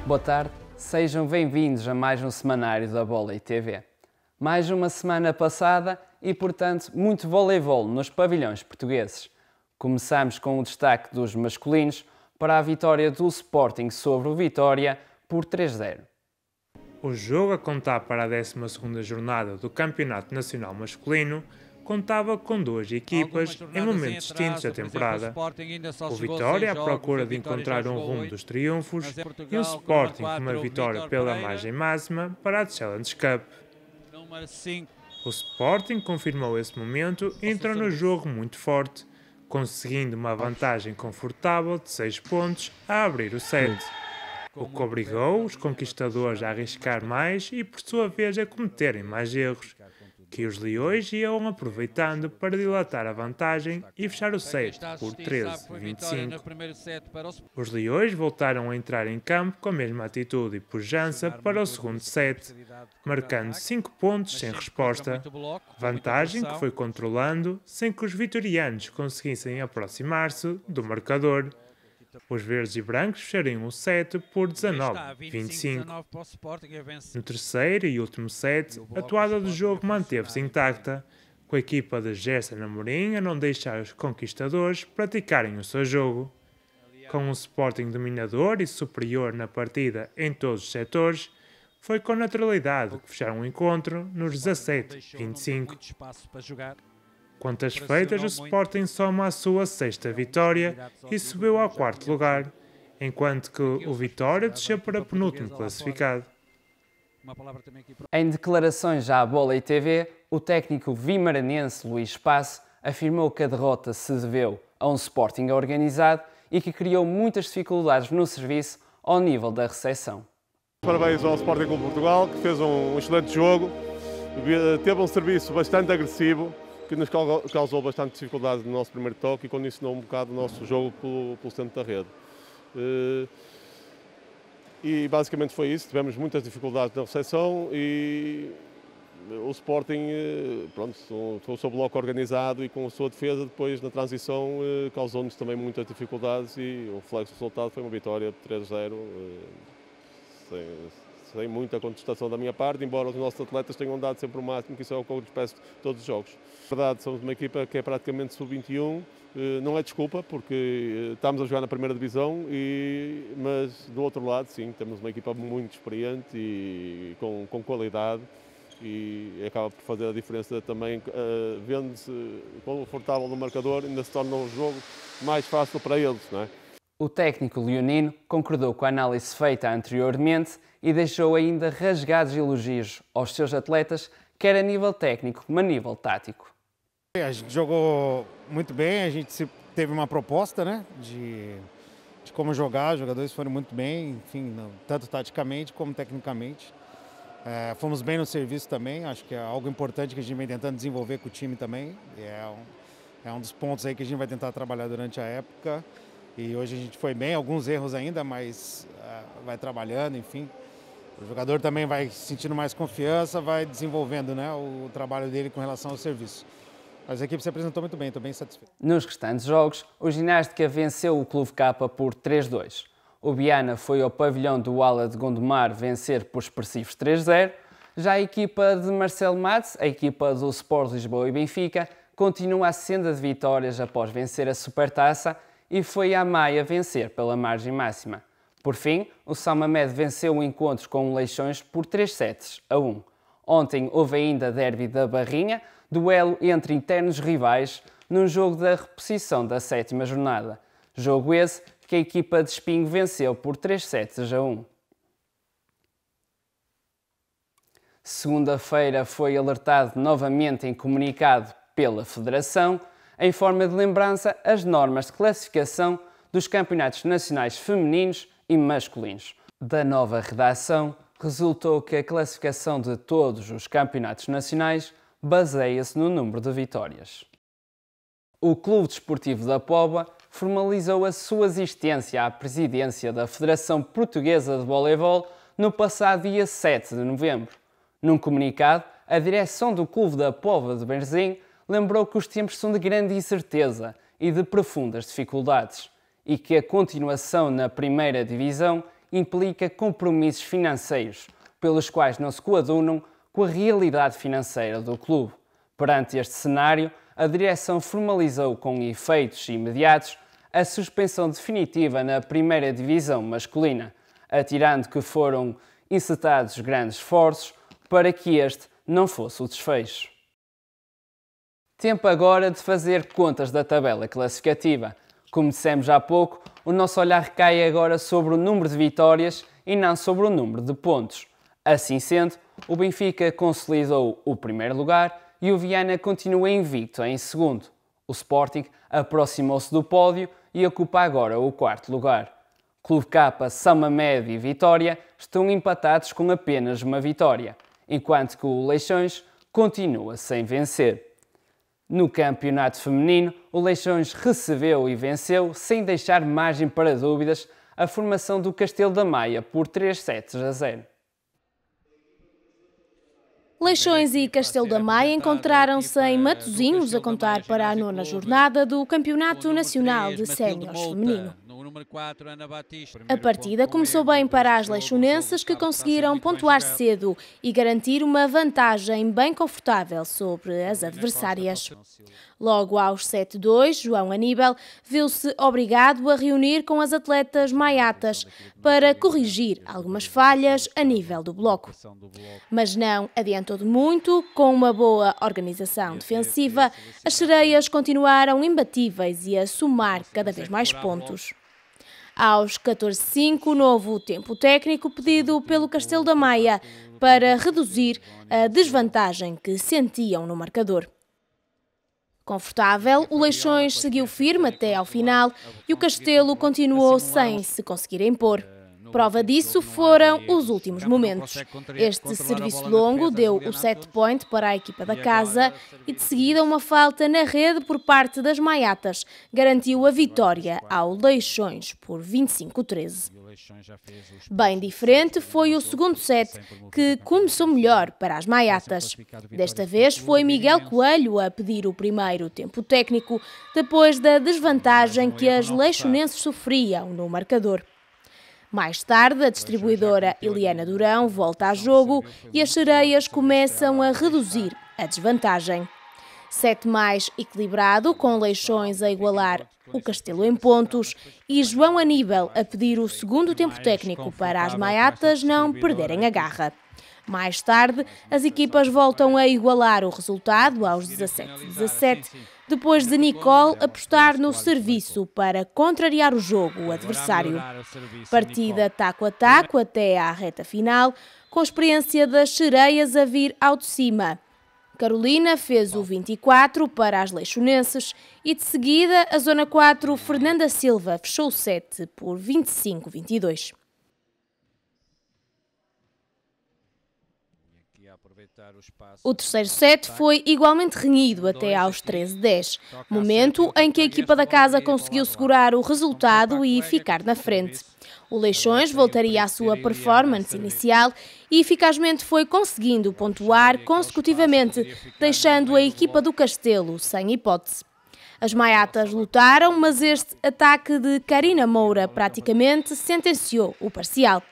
Boa tarde, sejam bem-vindos a mais um semanário da Vôlei TV. Mais uma semana passada e, portanto, muito voleibol nos pavilhões portugueses. Começamos com o destaque dos masculinos para a vitória do Sporting sobre o Vitória por 3-0. O jogo a contar para a 12ª jornada do Campeonato Nacional Masculino contava com duas equipas em momentos distintos da temporada. O Vitória à procura de encontrar um rumo dos triunfos e o Sporting com uma vitória pela margem máxima para a Challenge Cup. O Sporting confirmou esse momento e entrou no jogo muito forte, conseguindo uma vantagem confortável de 6 pontos a abrir o set, o que obrigou os conquistadores a arriscar mais e, por sua vez, a cometerem mais erros, que os Leões iam aproveitando para dilatar a vantagem e fechar o set por 13-25. Os Leões voltaram a entrar em campo com a mesma atitude e pujança para o segundo set, marcando 5 pontos sem resposta, vantagem que foi controlando sem que os vitorianos conseguissem aproximar-se do marcador. Os verdes e brancos fechariam o set por 19-25. No terceiro e último set, a toada do jogo manteve-se intacta, com a equipa de Gerson Amorim a não deixar os conquistadores praticarem o seu jogo. Com um Sporting dominador e superior na partida em todos os setores, foi com naturalidade que fecharam o encontro nos 17-25. Quantas feitas, o Sporting soma a sua 6ª vitória e subiu ao 4º lugar, enquanto que o Vitória desceu para penúltimo classificado. Em declarações à Vôlei TV, o técnico vimaranense Luís Passo afirmou que a derrota se deveu a um Sporting organizado e que criou muitas dificuldades no serviço ao nível da recepção. Parabéns ao Sporting Clube Portugal, que fez um excelente jogo, teve um serviço bastante agressivo, que nos causou bastante dificuldade no nosso primeiro toque e condicionou um bocado o nosso jogo pelo centro da rede. E basicamente foi isso, tivemos muitas dificuldades na recepção e o Sporting, pronto, com o seu bloco organizado e com a sua defesa depois na transição causou-nos também muitas dificuldades e o reflexo do resultado foi uma vitória de 3-0, sem muita contestação da minha parte, embora os nossos atletas tenham dado sempre o máximo, que isso é o que eu lhes peço todos os jogos. Na verdade, somos uma equipa que é praticamente sub-21, não é desculpa, porque estamos a jogar na primeira divisão, mas do outro lado, sim, temos uma equipa muito experiente e com qualidade e acaba por fazer a diferença também, vendo-se confortável no marcador, ainda se torna o jogo mais fácil para eles, não é? O técnico leonino concordou com a análise feita anteriormente e deixou ainda rasgados elogios aos seus atletas, quer a nível técnico como a nível tático. A gente jogou muito bem, a gente teve uma proposta, né, de como jogar, os jogadores foram muito bem, enfim, tanto taticamente como tecnicamente. Fomos bem no serviço também, acho que é algo importante que a gente vem tentando desenvolver com o time também. É um dos pontos aí que a gente vai tentar trabalhar durante a época. E hoje a gente foi bem, alguns erros ainda, mas vai trabalhando, enfim. O jogador também vai sentindo mais confiança, vai desenvolvendo, né, o trabalho dele com relação ao serviço. Mas a equipe se apresentou muito bem, estou bem satisfeito. Nos restantes jogos, o Ginástica venceu o Clube K por 3-2. O Viana foi ao pavilhão do Ala de Gondomar vencer por expressivos 3-0. Já a equipa de Marcelo Matos, a equipa do Sport Lisboa e Benfica, continua a senda de vitórias após vencer a Supertaça e foi a Maia vencer pela margem máxima. Por fim, o São Mamede venceu o encontro com o Leixões por 3-1. Ontem houve ainda derby da Barrinha, duelo entre internos rivais, num jogo da reposição da 7ª jornada. Jogo esse que a equipa de Espinho venceu por 3-1. Segunda-feira foi alertado novamente em comunicado pela Federação, em forma de lembrança, as normas de classificação dos campeonatos nacionais femininos e masculinos. Da nova redação, resultou que a classificação de todos os campeonatos nacionais baseia-se no número de vitórias. O Clube Desportivo da Póvoa formalizou a sua existência à presidência da Federação Portuguesa de Voleibol no passado dia 7 de novembro. Num comunicado, a direção do Clube da Póvoa de Varzim lembrou que os tempos são de grande incerteza e de profundas dificuldades e que a continuação na primeira divisão implica compromissos financeiros, pelos quais não se coadunam com a realidade financeira do clube. Perante este cenário, a direção formalizou com efeitos imediatos a suspensão definitiva na primeira divisão masculina, atirando que foram encetados grandes esforços para que este não fosse o desfecho. Tempo agora de fazer contas da tabela classificativa. Como dissemos há pouco, o nosso olhar recai agora sobre o número de vitórias e não sobre o número de pontos. Assim sendo, o Benfica consolidou o primeiro lugar e o Viana continua invicto em segundo. O Sporting aproximou-se do pódio e ocupa agora o quarto lugar. Clube K, São Mamede e Vitória estão empatados com apenas uma vitória, enquanto que o Leixões continua sem vencer. No campeonato feminino, o Leixões recebeu e venceu, sem deixar margem para dúvidas, a formação do Castelo da Maia por 3-0. Leixões e Castelo da Maia encontraram-se em Matosinhos a contar para a 9ª jornada do Campeonato Nacional de Séniores Feminino. A partida começou bem para as leixonenses, que conseguiram pontuar cedo e garantir uma vantagem bem confortável sobre as adversárias. Logo aos 7-2, João Aníbal viu-se obrigado a reunir com as atletas maiatas para corrigir algumas falhas a nível do bloco. Mas não adiantou de muito, com uma boa organização defensiva, as sereias continuaram imbatíveis e a somar cada vez mais pontos. Aos 14-5, novo tempo técnico pedido pelo Castelo da Maia para reduzir a desvantagem que sentiam no marcador. Confortável, o Leixões seguiu firme até ao final e o Castelo continuou sem se conseguir impor. Prova disso foram os últimos momentos. Este serviço longo deu o set point para a equipa da casa e de seguida uma falta na rede por parte das maiatas garantiu a vitória ao Leixões por 25-13. Bem diferente foi o segundo set, que começou melhor para as maiatas. Desta vez foi Miguel Coelho a pedir o primeiro tempo técnico, depois da desvantagem que as leixonenses sofriam no marcador. Mais tarde, a distribuidora Eliana Durão volta a jogo e as sereias começam a reduzir a desvantagem. Set mais equilibrado, com Leixões a igualar o Castelo em pontos e João Aníbal a pedir o segundo tempo técnico para as maiatas não perderem a garra. Mais tarde, as equipas voltam a igualar o resultado aos 17-17, depois de Nicole apostar no serviço para contrariar o jogo, o adversário. Partida taco a taco até à reta final, com a experiência das sereias a vir ao de cima. Carolina fez o 24 para as leixonenses e, de seguida, a Zona 4, Fernanda Silva, fechou o set por 25-22. O terceiro set foi igualmente renhido até aos 13-10, momento em que a equipa da casa conseguiu segurar o resultado e ficar na frente. O Leixões voltaria à sua performance inicial e eficazmente foi conseguindo pontuar consecutivamente, deixando a equipa do Castelo sem hipótese. As maiatas lutaram, mas este ataque de Karina Moura praticamente sentenciou o parcial.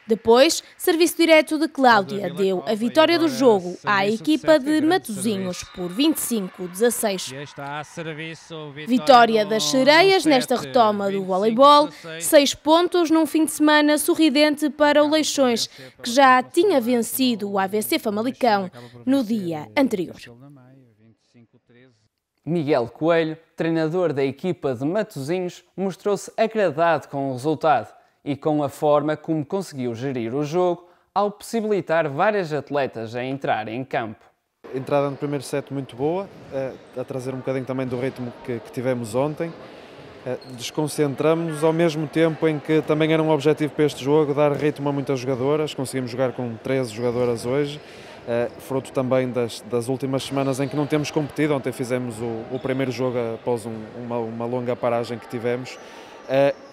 Depois, serviço direto de Cláudia deu a vitória do jogo à equipa de Matosinhos por 25-16. Vitória das sereias nesta retoma do voleibol, 6 pontos num fim de semana sorridente para o Leixões, que já tinha vencido o AVC Famalicão no dia anterior. Miguel Coelho, treinador da equipa de Matosinhos, mostrou-se agradado com o resultado e com a forma como conseguiu gerir o jogo ao possibilitar várias atletas a entrar em campo. A entrada no primeiro set muito boa, a trazer um bocadinho também do ritmo que tivemos ontem. Desconcentramos-nos ao mesmo tempo em que também era um objetivo para este jogo, dar ritmo a muitas jogadoras. Conseguimos jogar com 13 jogadoras hoje, fruto também das últimas semanas em que não temos competido. Ontem fizemos o primeiro jogo após uma longa paragem que tivemos.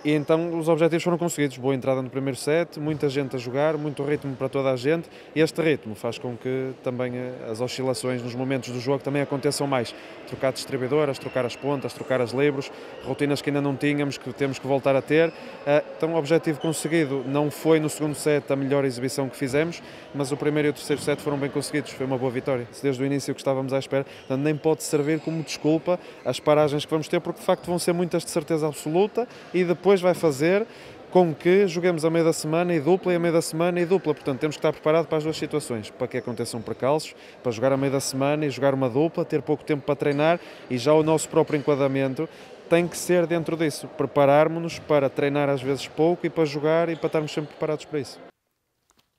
E então os objetivos foram conseguidos. Boa entrada no primeiro set, muita gente a jogar, muito ritmo para toda a gente, e este ritmo faz com que também as oscilações nos momentos do jogo também aconteçam mais. Trocar distribuidoras, trocar as pontas, trocar as livros, rotinas que ainda não tínhamos, que temos que voltar a ter. Então o objetivo conseguido não foi no segundo set a melhor exibição que fizemos, mas o primeiro e o terceiro set foram bem conseguidos, foi uma boa vitória. Desde o início que estávamos à espera, portanto, nem pode servir como desculpa as paragens que vamos ter, porque de facto vão ser muitas de certeza absoluta, e depois vai fazer com que joguemos a meio da semana e dupla, e a meio da semana e dupla. Portanto, temos que estar preparados para as duas situações, para que aconteçam percalços, para jogar a meio da semana e jogar uma dupla, ter pouco tempo para treinar, e já o nosso próprio enquadramento tem que ser dentro disso, prepararmos-nos para treinar às vezes pouco e para jogar e para estarmos sempre preparados para isso.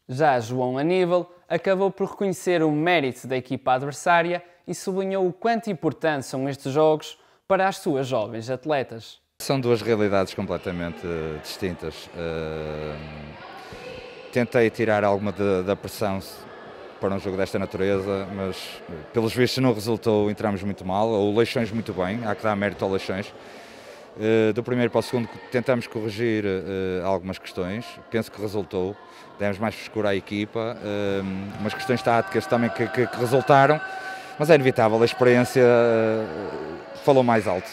Já João Aníbal acabou por reconhecer o mérito da equipa adversária e sublinhou o quanto importantes são estes jogos para as suas jovens atletas. São duas realidades completamente distintas. Tentei tirar alguma da pressão para um jogo desta natureza, mas pelos vistos não resultou, entramos muito mal. O Leixões muito bem, há que dar mérito ao Leixões. Do primeiro para o segundo tentamos corrigir algumas questões, penso que resultou, demos mais frescura à equipa, umas questões táticas também que resultaram, mas é inevitável, a experiência falou mais alto.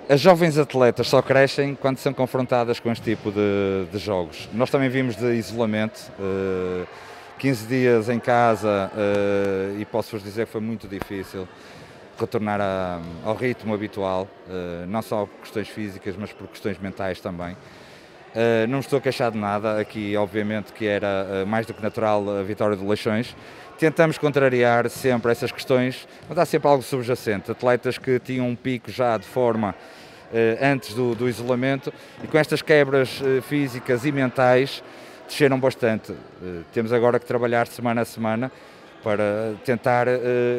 As jovens atletas só crescem quando são confrontadas com este tipo de jogos. Nós também vimos de isolamento, 15 dias em casa, e posso-vos dizer que foi muito difícil retornar ao ritmo habitual, não só por questões físicas, mas por questões mentais também. Não estou a queixar de nada, aqui obviamente que era mais do que natural a vitória do Leixões. Tentamos contrariar sempre essas questões, mas há sempre algo subjacente. Atletas que tinham um pico já de forma antes do isolamento, e com estas quebras físicas e mentais desceram bastante. Temos agora que trabalhar semana a semana para tentar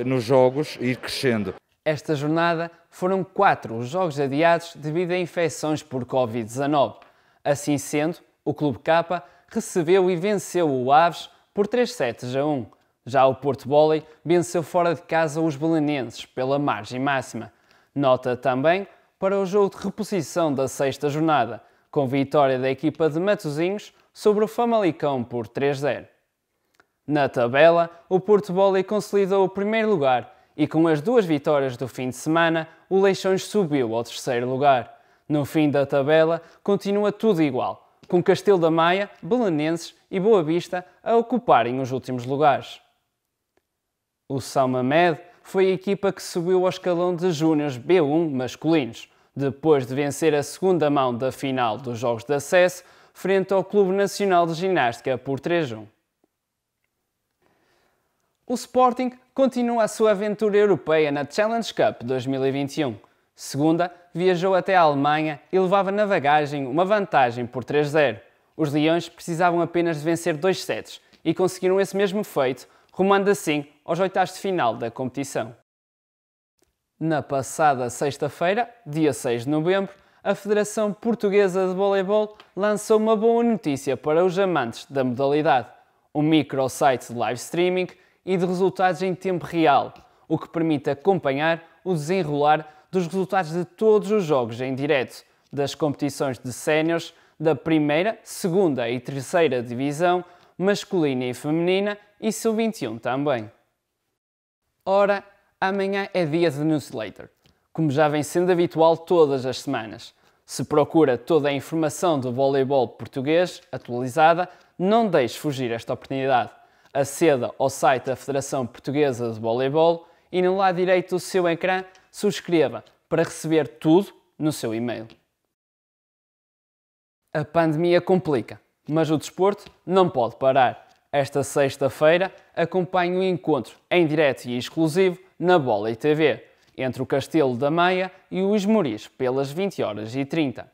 nos jogos ir crescendo. Esta jornada foram 4 os jogos adiados devido a infecções por Covid-19. Assim sendo, o Clube K recebeu e venceu o Aves por 3-7-1. Já o Porto Volley venceu fora de casa os belenenses pela margem máxima. Nota também para o jogo de reposição da 6ª jornada, com vitória da equipa de Matosinhos sobre o Famalicão por 3-0. Na tabela, o Porto Volley consolidou o primeiro lugar e com as 2 vitórias do fim de semana, o Leixões subiu ao 3º lugar. No fim da tabela, continua tudo igual, com Castelo da Maia, Belenenses e Boa Vista a ocuparem os últimos lugares. O São Mamed foi a equipa que subiu ao escalão de Júniores B1 masculinos, depois de vencer a segunda mão da final dos Jogos de Acesso frente ao Clube Nacional de Ginástica por 3-1. O Sporting continua a sua aventura europeia na Challenge Cup 2021. Segunda, viajou até a Alemanha e levava na bagagem uma vantagem por 3-0. Os Leões precisavam apenas de vencer 2 sets e conseguiram esse mesmo feito, rumando assim aos oitavos de final da competição. Na passada sexta-feira, dia 6 de novembro, a Federação Portuguesa de Voleibol lançou uma boa notícia para os amantes da modalidade: um microsite de live streaming e de resultados em tempo real, o que permite acompanhar o desenrolar dos resultados de todos os jogos em direto, das competições de séniores, da primeira, segunda e terceira divisão, masculina e feminina e sub-21 também. Ora, amanhã é dia de newsletter, como já vem sendo habitual todas as semanas. Se procura toda a informação do voleibol português atualizada, não deixe fugir esta oportunidade. Aceda ao site da Federação Portuguesa de Voleibol e no lado direito do seu ecrã subscreva para receber tudo no seu e-mail. A pandemia complica, mas o desporto não pode parar. Esta sexta-feira acompanhe o encontro em direto e exclusivo na Volley TV, entre o Castelo da Maia e o Esmoriz, pelas 20h30.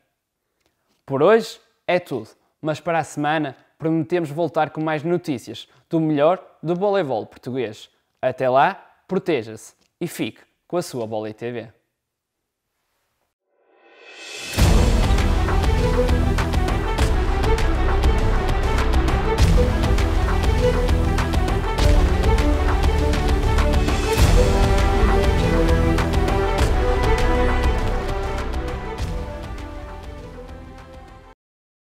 Por hoje é tudo, mas para a semana prometemos voltar com mais notícias do melhor do voleibol português. Até lá, proteja-se e fique com a sua Volley TV.